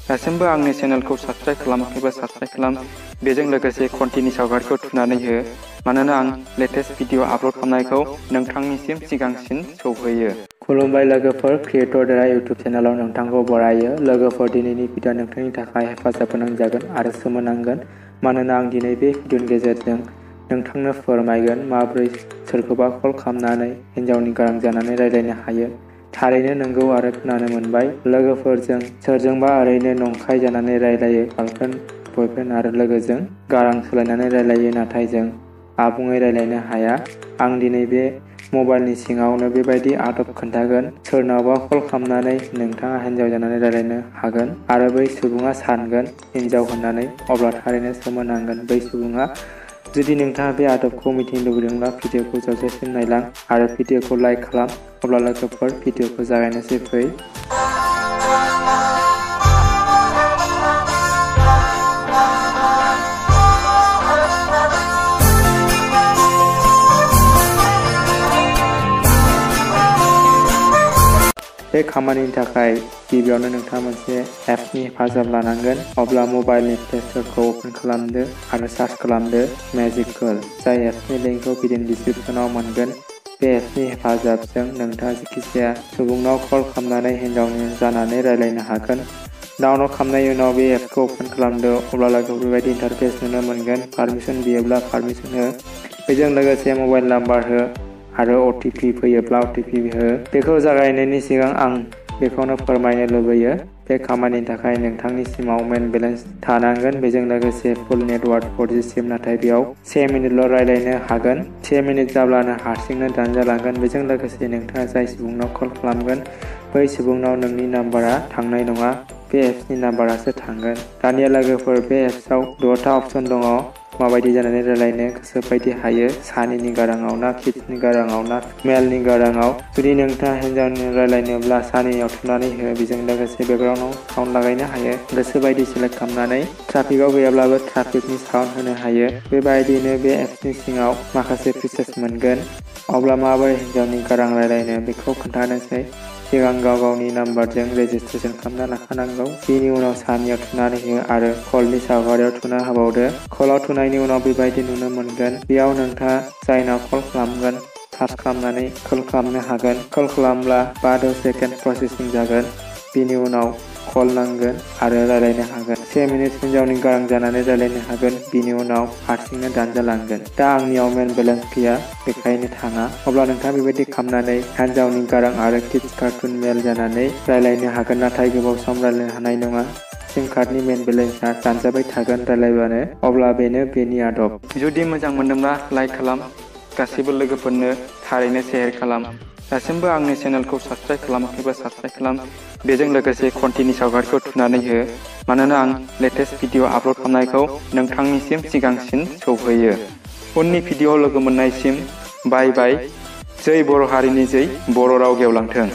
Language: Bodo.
दासिमबो आंनि चेनेलखौ साबस्क्राइब खालामाखैबा साबस्क्राइब खालाम। बेजों लोगोसे घन्टिनि सावगारिखौ थुनानै हो, मानोना आं लेटेस्ट भिडिअ आपल'ड खालामनायखौ नोंथांनिसिम सिगांसिन सौहैयो। खुलुमबाय लोगोफोर, क्रिएटर देरा इउट्युब चेनेलाव नोंथांखौ बरायो। लोगोफोर, दिनैनि भिडिअ नोंथांनि थाखाय हेफाजाब गोनां जागोन आरो सोमोनांगोन, मानोना आं दिनै बे भिडिअनि गेजेरजों नोंथांनो फोरमायगोन माबोरै सोरखौबा कल खालामनानै हिन्जावनि गारां जानानै रायज्लायनो हायो। थारैनो नंगौ आरो खोनानो मोनबाय लोगोफोरजों सोरजोंबा ओरैनो नंखाय जानानै रायलायो। गार्लफ्रेन्ड, बयफ्रेन्ड आरो लोगोजों गारां सोलायनानै रायलायो, नाथाय जों आबुङै रायलायनो हाया। आं दिनै बे मबाइलनि सिङावनो बेबायदि आदब खोन्थागोन। सोरनावबा कल खालामनानै नोंथाङा हिन्जाव जानानै रायलायनो हागोन आरो बै सुबुङा सानगोन हिन्जाव होननानै, अब्ला थारैनो सोमोनांगोन बै सुबुङा। जुदि नोंथाङा बे आदबखौ मिथिनो लुबैदोंब्ला भिडिअखौ जोबजासिम नायलां आरो भिडिअखौ लाइक खालाम। अब्ला लोगोफोर, भिडिअखौ जागायनोसै फै। बे खामानिनि थाखाय गिबियावनो नोंथाङा मोनसे एप्सनि हेफाजाब लानांगोन। अब्ला मबाइलनि प्ले स्ट'रखौ अपेन खालामदो आरो सार्च खालामदो मेजिक गार्ल। जाय एप्सनि लिंकखौ भिडिअनि डिसक्रिप्शनाव मोनगोन। बे एप्सनि हेफाजाबजों नोंथाङा जायखिजाया सुबुंनाव कल खालामनानै हिन्जावनि जानानै रायलायनो हागोन। डाउनल'ड खालामनायनि उनाव बे एप्सखौ अपेन खालामदो। अब्ला लोगोफोर, बेबायदि इन्टारफेस नुनो मोनगोन। पारमिसन बियोब्ला पारमिसन हो, बेजों लोगोसे मबाइल नाम्बार हो आरो OTP फैयोब्ला OTP हो। बेखौ जागायनायनि सिगां आं बेखौनो फोरमायनो लुबैयो, बे खामानिनि थाखाय नोंथांनि सिमाव मेन बेलेन्स थानांगोन। बेजों लोगोसे फुल नेटवार्क 4G सिम, नाथाय बेयाव 1 मिनिटल' रायलायनो हागोन। 1 मिनिट जाब्लानो हारसिंनो दानजालांगोन। बेजों लोगोसे नोंथाङा जाय सुबुंनाव कल खालामगोन बै सुबुंनाव नोंनि नाम्बारा थांनाय नङा, बे एप्सनि नाम्बारासो थांगोन। दानिया लोगोफोर, बे एप्सआव 6था अपसन दङ। माबायदि जानानै रायलायनो गोसो बायदि हायो, सानिनि गाराङाव ना किड्सनि गाराङाव ना मेलनि गाराङाव। जुदि नोंथाङा हिन्जावनि रायलायनोब्ला सानियाव थुनानै हो। बेजों लोगोसे बेकग्राउन्डआव साउन्ड लागायनो हायो। गोसो बायदि सेलेक्ट खालामनानै ट्राफिकआव गैयाब्लाबो ट्राफिकनि साउन्ड होनो हायो। बेबायदिनो बे एप्सनि सिङाव माखासे फिचार्स मोनगोन। अब्ला माबोरै हिन्जावनि गारां रायलायनो बेखौ खोन्थानोसै। सिगां गाव गावनि नाम्बारजों रेजिस्ट्रेसन खालामना लाखानांगौ। बिनि उनाव सानियाव थुनानै हो आरो कलनि सावगारियाव थुना होबावदो। कलआव थुनायनि उनाव बेबायदि नुनो मोनगोन। बेयाव नोंथाङा जायनाव कल खालामगोन सार्च खालामनानै कल खालामनो हागोन। कल खालामब्ला 5-10 सेकेन्ड प्रसेसिं जागोन। बिनि उनाव कल नांगोन आरो रायलायनो हागोन। 1 मिनिट हिन्जावनि गारां जानानै रायलायनो हागोन। बिनि उनाव हारसिंनो दानजालांगोन। दा आंनियाव मेन बेलेन्स फैया, बेखायनो थाङा। अब्ला नोंथाङा बेबायदि खालामनानै हिन्जावनि गारां आरो किड्स कार्टुन मेल जानानै रायलायनो हागोन, नाथाय गोबाव सम रायलायनो हानाय नङा। सिम कार्डनि मेन बेलेन्सआ दानजाबाय थागोन रायलायबानो। अब्ला बेनो बेनि आदब। जुदि मोजां मोनदोंब्ला लाइक खालाम, गासैबो लोगोफोरनो थारैनो शेयार खालाम। दासिमबो आंनि चेनेलखौ साबस्क्राइब खालामाखैबा साबस्क्राइब खालाम। बेजों लोगोसे घन्टिनि सावगारिखौ थुनानै हो, मानोना आं लेटेस्ट भिडिअ आपल'ड खालामनायखौ नोंथांनिसिम सिगांसिन सौहैयो। उननि भिडिअ लोगो मोननायसिम बाय बाय। जै बर' हारिनि जै, बर' राव गेवलांथों।